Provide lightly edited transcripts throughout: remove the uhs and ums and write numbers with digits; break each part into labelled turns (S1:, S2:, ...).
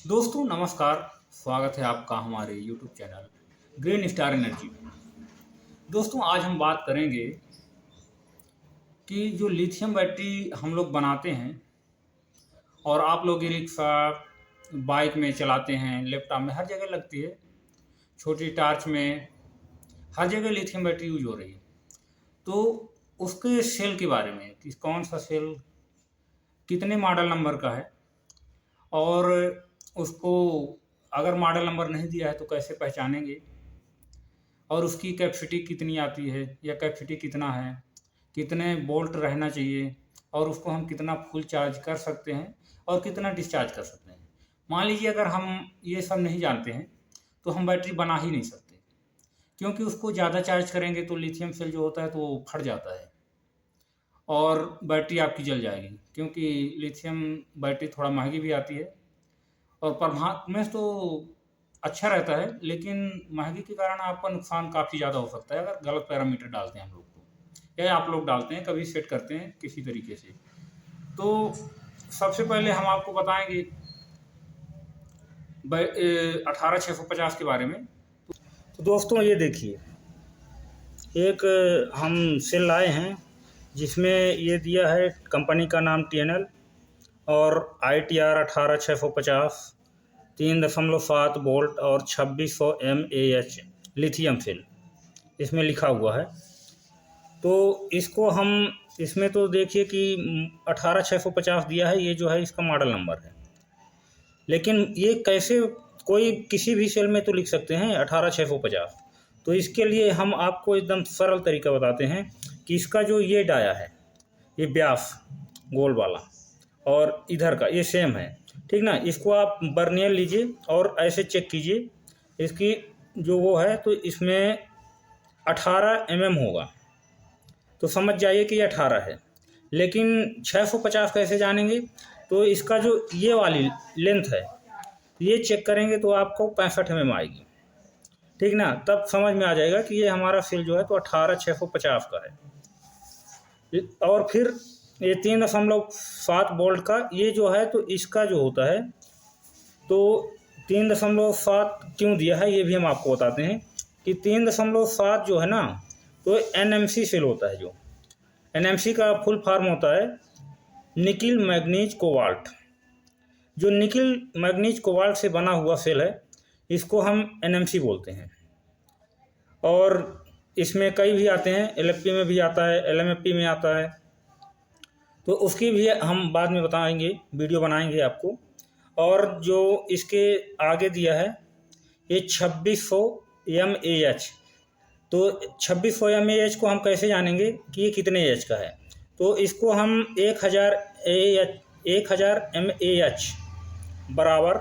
S1: दोस्तों नमस्कार। स्वागत है आपका हमारे YouTube channel green star energy में। दोस्तों आज हम बात करेंगे कि जो लिथियम बैटरी हम लोग बनाते हैं और आप लोग ई रिक्शा बाइक में चलाते हैं, लैपटॉप में हर जगह लगती है, छोटी टार्च में हर जगह लिथियम बैटरी यूज हो रही है। तो उसके सेल के बारे में कि कौन सा सेल कितने मॉडल नंबर का है और उसको अगर मॉडल नंबर नहीं दिया है तो कैसे पहचानेंगे, और उसकी कैपेसिटी कितनी आती है या कैपेसिटी कितना है, कितने वोल्ट रहना चाहिए और उसको हम कितना फुल चार्ज कर सकते हैं और कितना डिस्चार्ज कर सकते हैं। मान लीजिए अगर हम ये सब नहीं जानते हैं तो हम बैटरी बना ही नहीं सकते, क्योंकि उसको ज़्यादा चार्ज करेंगे तो लिथियम सेल जो होता है तो वो फट जाता है और बैटरी आपकी जल जाएगी, क्योंकि लिथियम बैटरी थोड़ा महंगी भी आती है और परफॉर्मेंस तो अच्छा रहता है, लेकिन महंगी के कारण आपका नुकसान काफ़ी ज़्यादा हो सकता है अगर गलत पैरामीटर डालते हैं हम लोग तो, या आप लोग डालते हैं, कभी सेट करते हैं किसी तरीके से। तो सबसे पहले हम आपको बताएंगे 18650 के बारे में। तो दोस्तों ये देखिए, एक हम सेल लाए हैं जिसमें ये दिया है कंपनी का नाम TNL और ITR 18650 3.7 वोल्ट और 2600 mAh लिथियम सेल इसमें लिखा हुआ है। तो इसको हम इसमें तो देखिए कि 18650 दिया है, ये जो है इसका मॉडल नंबर है, लेकिन ये कैसे कोई किसी भी सेल में तो लिख सकते हैं 18650। तो इसके लिए हम आपको एकदम सरल तरीका बताते हैं कि इसका जो ये डाया है, ये व्यास गोल वाला और इधर का ये सेम है, ठीक ना। इसको आप बर्नियर लीजिए और ऐसे चेक कीजिए, इसकी जो वो है तो इसमें 18 mm होगा, तो समझ जाइए कि ये 18 है। लेकिन 650 कैसे जानेंगे, तो इसका जो ये वाली लेंथ है ये चेक करेंगे तो आपको 65 mm आएगी, ठीक ना। तब समझ में आ जाएगा कि ये हमारा सेल जो है तो 18650 का है। और फिर ये 3.7 वोल्ट का ये जो है तो इसका जो होता है तो 3.7 क्यों दिया है ये भी हम आपको बताते हैं कि 3.7 जो है ना तो NMC सेल होता है। जो NMC का फुल फॉर्म होता है निकिल मैग्नीज कोबाल्ट। जो निकिल मैग्नीज कोबाल्ट से बना हुआ सेल है इसको हम NMC बोलते हैं। और इसमें कई भी आते हैं, LFP में भी आता है, LMFP में आता है, तो उसकी भी हम बाद में बताएंगे, वीडियो बनाएंगे आपको। और जो इसके आगे दिया है ये 2600 mAh, तो 2600 mAh को हम कैसे जानेंगे कि ये कितने एच का है, तो इसको हम 1000 mAh बराबर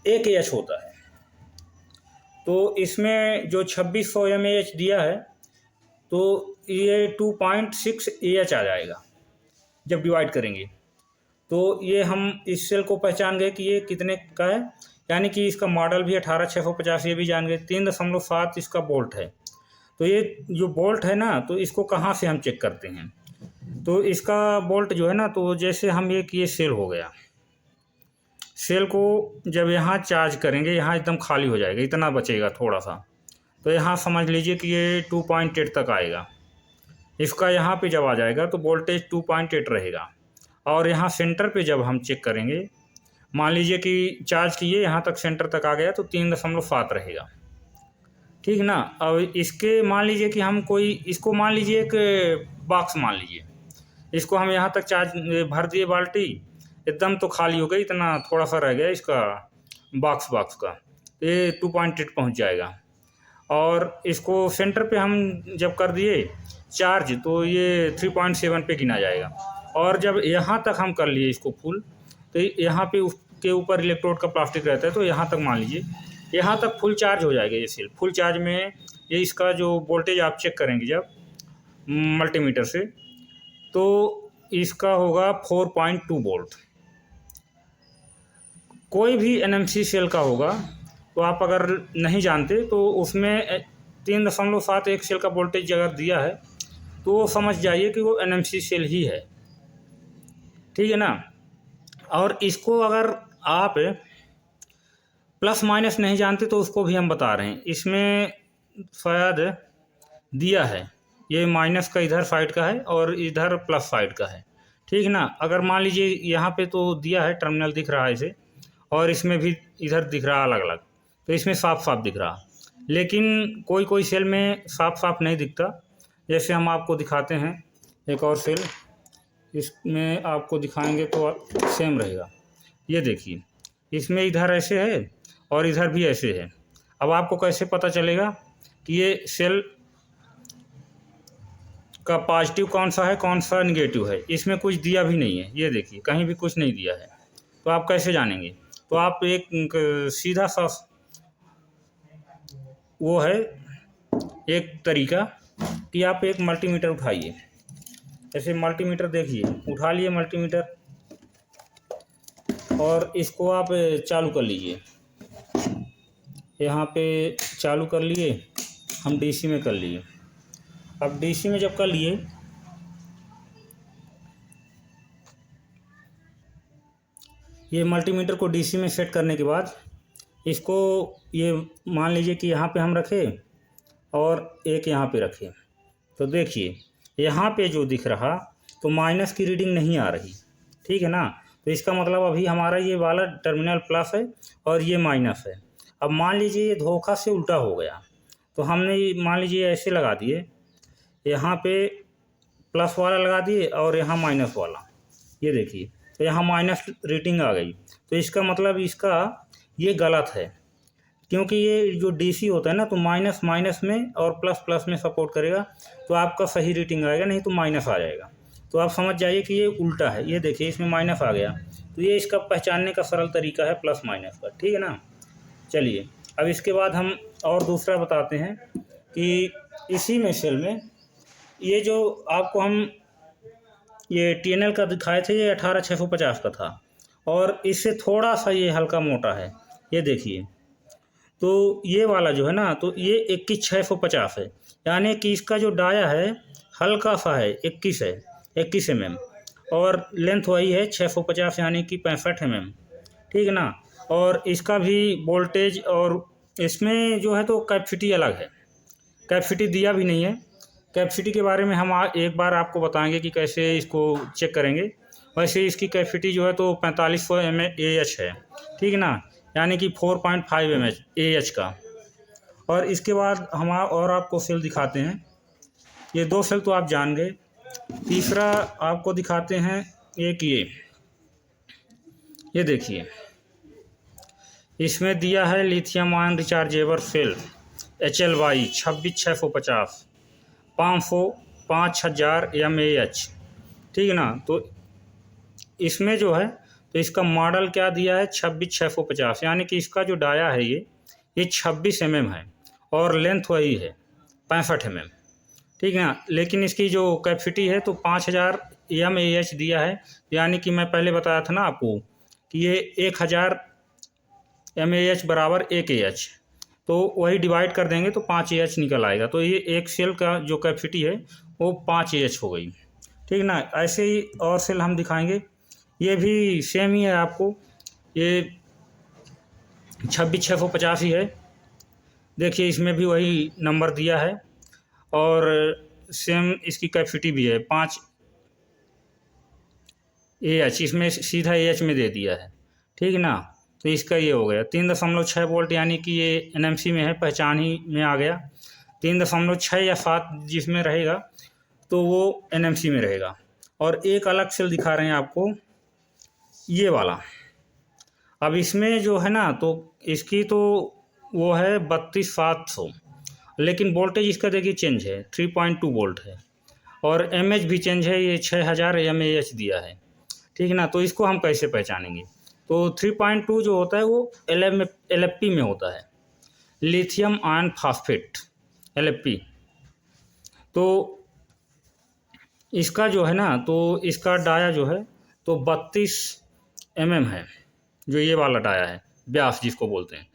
S1: 1 AH होता है। तो इसमें जो 2600 mAh दिया है तो ये 2.6 AH आ जाएगा जब डिवाइड करेंगे। तो ये हम इस सेल को पहचान गए कि ये कितने का है, यानी कि इसका मॉडल भी 18650 ये भी जान गए। 3.7 इसका बोल्ट है, तो ये जो बोल्ट है ना तो इसको कहाँ से हम चेक करते हैं, तो इसका बोल्ट जो है ना तो जैसे हम ये सेल हो गया, सेल को जब यहाँ चार्ज करेंगे यहाँ एकदम खाली हो जाएगा, इतना बचेगा थोड़ा सा, तो यहाँ समझ लीजिए कि ये 2.8 तक आएगा। इसका यहाँ पे जब आ जाएगा तो वोल्टेज 2.8 रहेगा। और यहाँ सेंटर पे जब हम चेक करेंगे, मान लीजिए कि चार्ज किए यहाँ तक सेंटर तक आ गया तो 3.7 रहेगा, ठीक ना। अब इसके मान लीजिए कि हम कोई इसको मान लीजिए एक बॉक्स मान लीजिए, इसको हम यहाँ तक चार्ज भर दिए, बाल्टी एकदम तो खाली हो गई, इतना थोड़ा सा रह गया इसका बॉक्स का, ये 2.8 पहुँच जाएगा। और इसको सेंटर पे हम जब कर दिए चार्ज तो ये 3.7 पे गिना जाएगा। और जब यहाँ तक हम कर लिए इसको फुल, तो यहाँ पे उसके ऊपर इलेक्ट्रोड का प्लास्टिक रहता है, तो यहाँ तक मान लीजिए यहाँ तक फुल चार्ज हो जाएगा ये सेल। फुल चार्ज में ये इसका जो वोल्टेज आप चेक करेंगे जब मल्टीमीटर से, तो इसका होगा 4.2 वोल्ट। कोई भी NMC सेल का होगा, तो आप अगर नहीं जानते तो उसमें 3.7 एक सेल का वोल्टेज अगर दिया है तो वो समझ जाइए कि वो NMC सेल ही है, ठीक है ना। और इसको अगर आप प्लस माइनस नहीं जानते तो उसको भी हम बता रहे हैं। इसमें शायद दिया है, ये माइनस का इधर साइड का है और इधर प्लस साइड का है, ठीक है ना। अगर मान लीजिए यहाँ पे तो दिया है, टर्मिनल दिख रहा है इसे, और इसमें भी इधर दिख रहा अलग अलग, तो इसमें साफ साफ दिख रहा। लेकिन कोई कोई सेल में साफ साफ नहीं दिखता। जैसे हम आपको दिखाते हैं एक और सेल, इसमें आपको दिखाएंगे तो सेम रहेगा। ये देखिए, इसमें इधर ऐसे है और इधर भी ऐसे है। अब आपको कैसे पता चलेगा कि ये सेल का पॉजिटिव कौन सा है, कौन सा निगेटिव है? इसमें कुछ दिया भी नहीं है, ये देखिए कहीं भी कुछ नहीं दिया है, तो आप कैसे जानेंगे? तो आप एक सीधा सा वो है एक तरीका कि आप एक मल्टीमीटर उठाइए। ऐसे मल्टीमीटर देखिए, उठा लिए मल्टीमीटर और इसको आप चालू कर लीजिए। यहाँ पे चालू कर लिए, हम डीसी में कर लिए। अब डीसी में जब कर लिए, ये मल्टीमीटर को डीसी में सेट करने के बाद इसको ये मान लीजिए कि यहाँ पे हम रखें और एक यहाँ पे रखें, तो देखिए यहाँ पे जो दिख रहा तो माइनस की रीडिंग नहीं आ रही, ठीक है ना। तो इसका मतलब अभी हमारा ये वाला टर्मिनल प्लस है और ये माइनस है। अब मान लीजिए ये धोखा से उल्टा हो गया, तो हमने मान लीजिए ऐसे लगा दिए, यहाँ पे प्लस वाला लगा दिए और यहाँ माइनस वाला, ये देखिए, तो यहाँ माइनस रीडिंग आ गई। तो इसका मतलब इसका ये गलत है, क्योंकि ये जो डीसी होता है ना, तो माइनस माइनस में और प्लस प्लस में सपोर्ट करेगा, तो आपका सही रीडिंग आएगा, नहीं तो माइनस आ जाएगा। तो आप समझ जाइए कि ये उल्टा है। ये देखिए इसमें माइनस आ गया, तो ये इसका पहचानने का सरल तरीका है प्लस माइनस का, ठीक है ना। चलिए अब इसके बाद हम और दूसरा बताते हैं कि इसी में सेल में ये जो आपको हम ये TNL का दिखाए थे, ये 18650 का था और इससे थोड़ा सा ये हल्का मोटा है, ये देखिए। तो ये वाला जो है ना, तो ये 21650 है, यानी कि इसका जो डाया है हल्का सा है, 21 mm, और लेंथ वही है 650 यानी कि 65 mm, ठीक है ना। और इसका भी वोल्टेज और इसमें जो है तो कैपेसिटी अलग है, कैपेसिटी दिया भी नहीं है। कैपेसिटी के बारे में हम एक बार आपको बताएंगे कि कैसे इसको चेक करेंगे। वैसे इसकी कैपेसिटी जो है तो 4500 mAh है, ठीक है ना, यानी कि 4.5 mAh का। और इसके बाद हम और आपको सेल दिखाते हैं, ये दो सेल तो आप जान गए। तीसरा आपको दिखाते हैं एक ये देखिए, इसमें दिया है lithium ion rechargeable cell HLY 26650 5000 mAh, ठीक है ना। तो इसमें जो है तो इसका मॉडल क्या दिया है 26650, यानी कि इसका जो डाया है ये 26 mm है और लेंथ वही है 65 mm, ठीक है ना। लेकिन इसकी जो कैपेसिटी है तो 5000 mAh दिया है, यानी कि मैं पहले बताया था ना आपको कि ये 1000 mAh बराबर 1 Ah, तो वही डिवाइड कर देंगे तो 5 Ah निकल आएगा। तो ये एक सेल का जो कैपेसिटी है वो 5 Ah हो गई, ठीक है ना। ऐसे ही और सेल हम दिखाएंगे, ये भी सेम ही है आपको, ये 26650 ही है। देखिए इसमें भी वही नंबर दिया है और सेम इसकी कैपेसिटी भी है 5 Ah, इसमें सीधा AH में दे दिया है, ठीक है ना। तो इसका ये हो गया 3.6 वोल्ट, यानी कि ये NMC में है, पहचान ही में आ गया। 3.6 या 7 जिसमें रहेगा तो वो NMC में रहेगा। और एक अलग सेल दिखा रहे हैं आपको, ये वाला। अब इसमें जो है ना तो इसकी तो वो है 32700, लेकिन वोल्टेज इसका देखिए चेंज है, 3.2 वोल्ट है और MH भी चेंज है, ये 6000 mAh दिया है, ठीक है ना। तो इसको हम कैसे पहचानेंगे? तो 3.2 जो होता है वो LFP में होता है, लिथियम आयन फॉस्फेट, LFP। तो इसका जो है ना तो इसका डाया जो है तो 32 mm है, जो ये वाला डाया है, व्यास जिसको बोलते हैं।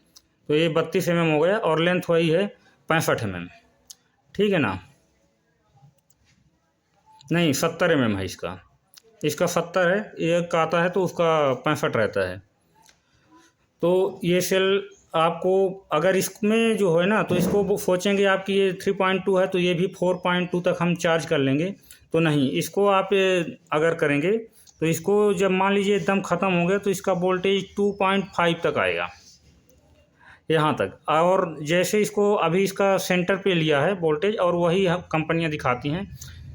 S1: तो ये 32 mm हो गया और लेंथ वही है 65 mm, ठीक है ना। नहीं 70 mm है इसका 70 है, एक आता है तो उसका 65 रहता है। तो ये सेल आपको अगर इसमें जो है ना, तो इसको वो सोचेंगे आपकी ये 3.2 है तो ये भी 4.2 तक हम चार्ज कर लेंगे, तो नहीं, इसको आप अगर करेंगे तो इसको जब मान लीजिए एकदम ख़त्म हो गया तो इसका वोल्टेज 2.5 तक आएगा यहाँ तक। और जैसे इसको अभी इसका सेंटर पे लिया है वोल्टेज, और वही कंपनियाँ दिखाती हैं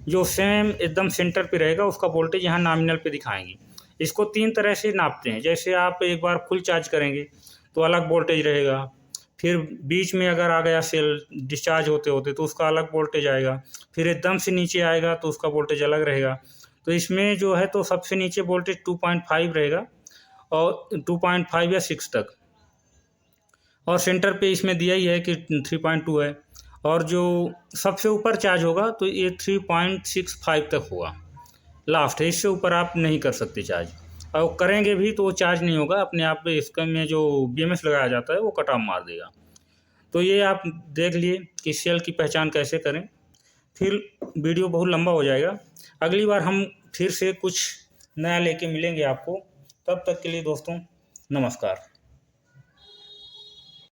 S1: जो सेम एकदम सेंटर पे रहेगा उसका वोल्टेज यहाँ नॉमिनल पे दिखाएंगी। इसको 3 तरह से नापते हैं। जैसे आप एक बार फुल चार्ज करेंगे तो अलग वोल्टेज रहेगा, फिर बीच में अगर आ गया सेल डिस्चार्ज होते होते तो उसका अलग वोल्टेज आएगा, फिर एकदम से नीचे आएगा तो उसका वोल्टेज अलग रहेगा। तो इसमें जो है तो सबसे नीचे वोल्टेज 2.5 रहेगा और 2.5 या 6 तक, और सेंटर पे इसमें दिया ही है कि 3.2 है। और जो सबसे ऊपर चार्ज होगा तो ये 3.65 तक होगा, लास्ट है, इससे ऊपर आप नहीं कर सकते चार्ज। और करेंगे भी तो वो चार्ज नहीं होगा, अपने आप इसका में जो BMS लगाया जाता है वो कट ऑफ मार देगा। तो ये आप देख लिए कि सेल की पहचान कैसे करें। फिर वीडियो बहुत लंबा हो जाएगा, अगली बार हम फिर से कुछ नया लेके मिलेंगे आपको। तब तक के लिए दोस्तों नमस्कार।